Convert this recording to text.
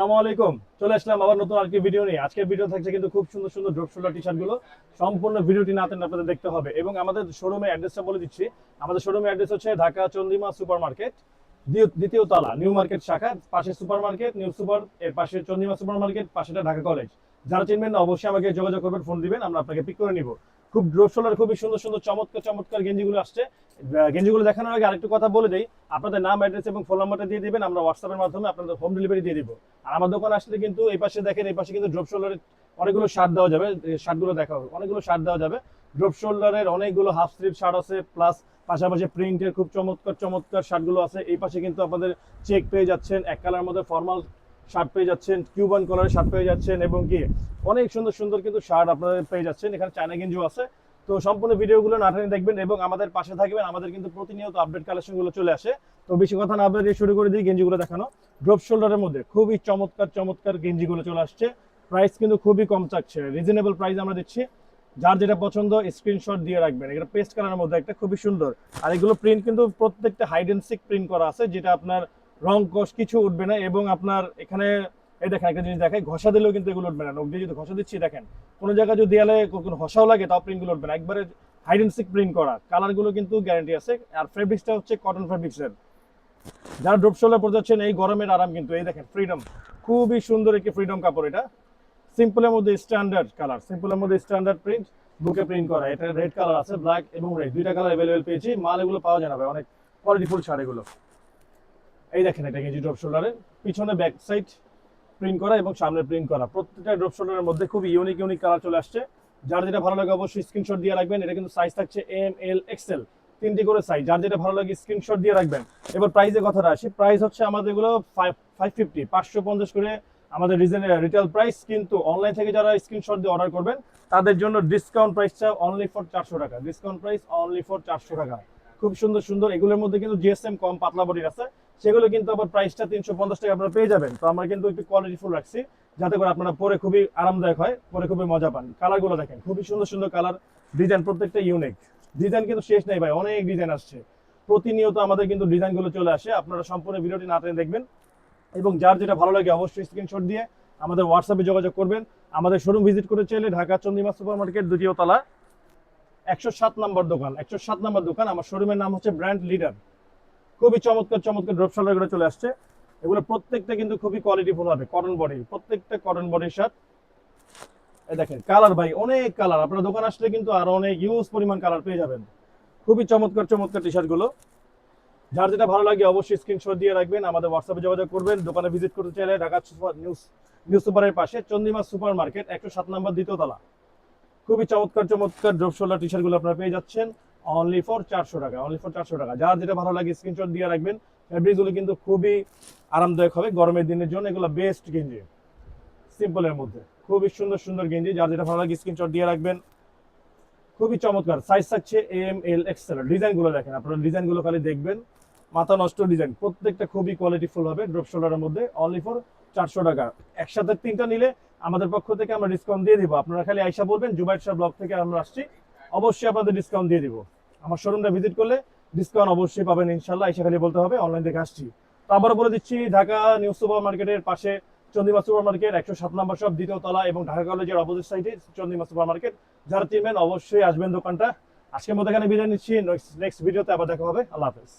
আসসালামু আলাইকুম। চলে আসলাম আবার নতুন আরেকটি ভিডিও নিয়ে। আজকের ভিডিও থাকছে কিন্তু খুব সুন্দর সুন্দর ড্রপ শোল্ডার টি শার্ট গুলো। সম্পূর্ণ ভিডিওটি না টেনে আপনাদের দেখতে হবে। এবং আমাদের শোরুমের অ্যাড্রেসটা বলে দিচ্ছি। আমাদের শোরুমের অ্যাড্রেস হচ্ছে ঢাকা চন্দ্রিমা সুপার মার্কেট, দ্বিতীয় তলা, নিউ মার্কেট শাখা, পাশে সুপার মার্কেট, নিউ সুপার এর পাশে চন্দ্রিমা সুপার মার্কেট, পাশেটা ঢাকা কলেজ। যারা চিনবেন না অবশ্যই আমাকে যোগাযোগ করবেন, ফোন দিবেন, আমরা আপনাকে পিক করে নিব। খুব ড্রপ শোল্ডার খুবই সুন্দর সুন্দর চমৎকার চমৎকার গেঞ্জিগুলো আসছে। গেঞ্জিগুলো দেখানোর আগে আরেকটু কথা বলে দেই। আপনাদের নাম, অ্যাড্রেস এবং ফোন নাম্বারটা দিয়ে দিবেন, আমরা হোয়াটসঅ্যাপের মাধ্যমে আপনাদের হোম ডেলিভারি দিয়ে দিব। আর আমার দোকান আসলে কিন্তু এই পাশে দেখেন, এই পাশে কিন্তু ড্রপ শোল্ডারের অনেকগুলো শার্ট দেওয়া যাবে। শার্টগুলো দেখা হবে, অনেকগুলো শার্ট দেওয়া যাবে। ড্রপ শোল্ডারের অনেকগুলো হাফ স্লিভ শার্ট আছে, প্লাস পাশাপাশি প্রিন্টের খুব চমৎকার চমৎকার শার্টগুলো আছে। এই পাশে কিন্তু আপনাদের চেক পেয়ে যাচ্ছেন, এক কালার মধ্যে ফর্মাল শার্ট পেয়ে যাচ্ছেন, কিউবান কালারের শার্ট পেয়ে যাচ্ছেন, এবং কি অনেক সুন্দর সুন্দর কিন্তু শার্ট আপনারা পেয়ে যাচ্ছেন। এখানে চায়না গেঞ্জিও আছে। তো সম্পূর্ণ ভিডিওগুলো না টেনে দেখবেন এবং আমাদের পাশে থাকবেন। আমাদের কিন্তু প্রতিনিয়ত আপডেট কালেকশনগুলো চলে আসে। তো বেশি কথা না বলে শুরু করে দিই গেঞ্জিগুলো দেখানো। ড্রপ শোল্ডারের মধ্যে খুবই চমৎকার চমৎকার গেঞ্জিগুলো চলে আসছে। প্রাইস কিন্তু খুবই কম চাচ্ছে, রিজনেবল প্রাইস আমরা দিচ্ছি। যার যেটা পছন্দ স্ক্রিনশট দিয়ে রাখবেন। এটা পেস্ট কালারের মধ্যে একটা খুবই সুন্দর। আর এগুলো প্রিন্ট কিন্তু প্রত্যেকটা হাইড এন্ড সিক প্রিন্ট করা আছে, যেটা আপনার রং কষ কিছু উঠবে না। এবং আপনার এখানে এই দেখেন একটা জিনিস দেখায়, ঘষা দিলেও কিন্তু এগুলো উঠবে না। নখ দিয়ে যদি ঘষা দিচ্ছি দেখেন, কোনো জায়গায় যদি দেয়ালে কোনো ঘষাও লাগে তাও প্রিন্টগুলো উঠবে না। একবারে হাইড এন্ড সিক প্রিন্ট করা, কালারগুলো কিন্তু গ্যারান্টি আছে। আর ফেব্রিক্সটা হচ্ছে কটন ফেব্রিক্সের। যারা ড্রপ শোল্ডার পরে যাচ্ছেন, এই গরমের আরাম কিন্তু। এই দেখেন ফ্রিডম, খুবই সুন্দর একটি ফ্রিডম কাপড়। এটা সিম্পলের মধ্যে স্ট্যান্ডার্ড কালার, সিম্পলের মধ্যে স্ট্যান্ডার্ড প্রিন্ট, বুকে প্রিন্ট করা। এটা রেড কালার আছে, ব্ল্যাক এবং রেড, দুইটা কালার অ্যাভেলেবেল পেয়েছি। মাল এগুলো পাওয়া যায় না ভাই, অনেক কোয়ালিটিফুল শার্ট এগুলো। এই দেখেন এটা গেঞ্জি ড্রপ শোল্ডারের, পিছনে ব্যাক সাইড প্রিন্ট করা এবং সামনে প্রিন্ট করা। প্রত্যেকটা ড্রপ শোল্ডারের মধ্যে খুব ইউনিক ইউনিক কালার চলে আসছে। যার যেটা ভালো লাগে অবশ্যই স্ক্রিনশট দিয়ে রাখবেন। এটা কিন্তু সাইজ থাকছে এম, এল, এক্সেল, তিনটি করে সাইজ। যার যেটা ভালো লাগে স্ক্রিনশট দিয়ে রাখবেন। এবার প্রাইসের কথাটা আসি। প্রাইস হচ্ছে আমাদের এগুলো 550, 550 করে আমাদের রিটেল প্রাইস। কিন্তু অনলাইন থেকে যারা স্ক্রিনশট দিয়ে অর্ডার করবেন তাদের জন্য ডিসকাউন্ট প্রাইসটা অনলি ফর 400 টাকা। ডিসকাউন্ট প্রাইস অনলি ফর 400 টাকা। খুব সুন্দর সুন্দর এগুলোর মধ্যে কিন্তু জিএসএম কম পাতলা বডির আছে, সেগুলো কিন্তু আবার প্রাইসটা 350 টাকা আপনারা পেয়ে যাবেন। তো আমরা কিন্তু একটু কোয়ালিটিফুল রাখছি, যাতে করে আপনারা পরে খুবই আরামদায়ক হয়, পরে খুবই মজা পান। কালারগুলো দেখেন, খুবই সুন্দর সুন্দর কালার, ডিজাইন প্রত্যেকটা ইউনিক। ডিজাইন কিন্তু শেষ নেই ভাই, অনেক ডিজাইন আসছে প্রতিনিয়ত। আমাদের কিন্তু ডিজাইনগুলো চলে আসে। আপনারা সম্পূর্ণ ভিডিওটি না টেনে দেখবেন এবং যার যেটা ভালো লাগে অবশ্যই স্ক্রিনশট দিয়ে আমাদের হোয়াটসঅ্যাপে যোগাযোগ করবেন। আমাদের শোরুম ভিজিট করে চাইলে ঢাকা চন্দ্রিমা সুপার মার্কেট, দ্বিতীয় তলা, 107 নম্বর দোকান, 107 নম্বর দোকান। আমার শোরুমের নাম হচ্ছে ব্র্যান্ড লিডার। খুবই চমৎকার চমৎকার ড্রপ শোল্ডার গুলো চলে আসছে। এগুলো প্রত্যেকটা কিন্তু খুবই কোয়ালিটিফুল হবে, কটন বডি, প্রত্যেকটা কটন বডির শার্ট। এই দেখেন কালার ভাই, অনেক কালার। আপনার দোকান আসলে কিন্তু আরো অনেক ইউজ পরিমাণ কালার পেয়ে যাবেন। খুবই চমৎকার চমৎকার টি শার্ট গুলো। যার যেটা ভালো লাগে অবশ্যই স্ক্রিনশট দিয়ে রাখবেন, আমাদের হোয়াটসঅ্যাপে যোগাযোগ করবেন। দোকানে ভিজিট করতে চাইলে ঢাকা নিউ সুপারের পাশে চন্দ্রিমা সুপার মার্কেট, 107 নম্বর, দ্বিতীয় তলা। খুবই চমৎকার চমৎকার ড্রপ শোল্ডার টি শার্ট গুলো আপনারা পেয়ে যাচ্ছেন অনলি ফর 400 টাকা। অনলি ফর 400 টাকা। যার যেটা ভালো লাগে স্ক্রিনশট দিয়ে রাখবেন। ফ্যাব্রিকগুলো কিন্তু খুবই আরামদায়ক হবে গরমের দিনের জন্য। এগুলো বেস্ট গেঞ্জি, সিম্পলের মধ্যে খুবই সুন্দর সুন্দর গেঞ্জি। যার যেটা ভালো লাগে স্ক্রিনশট দিয়ে রাখবেন। খুবই চমৎকার সাইজ থাকছে এম, এল, এক্সেল। ডিজাইনগুলো দেখেন, আপনারা ডিজাইনগুলো খালি দেখবেন, মাথা নষ্ট ডিজাইন। প্রত্যেকটা খুবই কোয়ালিটিফুল হবে ড্রপ শোল্ডারের মধ্যে। অনলি ফর 400 টাকা। একসাথে তিনটা নিলে আমাদের পক্ষ থেকে আমরা ডিসকাউন্ট দিয়ে দিব। আপনারা খালি আইসা বলবেন জুবাইর শাহ ব্লগ থেকে আমরা আসছি, অবশ্যই আপনাদের ডিসকাউন্ট দিয়ে দিব। আমার শোরুমটা ভিজিট করলে ডিসকাউন্ট অবশ্যই পাবেন ইনশাল্লাহ। আইসা খালি বলতে হবে অনলাইন থেকে আসছি। তো আবারও বলে দিচ্ছি, ঢাকা নিউ সুপার মার্কেটের পাশে চন্দ্রিমা সুপার মার্কেট, 107 নম্বর শপ, দ্বিতীয় তলা, এবং ঢাকা কলেজের অপোজিট সাইডে চন্দ্রিমা সুপার মার্কেট। যারা চিনবেন অবশ্যই আসবেন দোকানটা। আজকের মতো এখানে বিদায় নিচ্ছি। নেক্সট ভিডিওতে আবার দেখা হবে। আল্লাহ হাফেজ।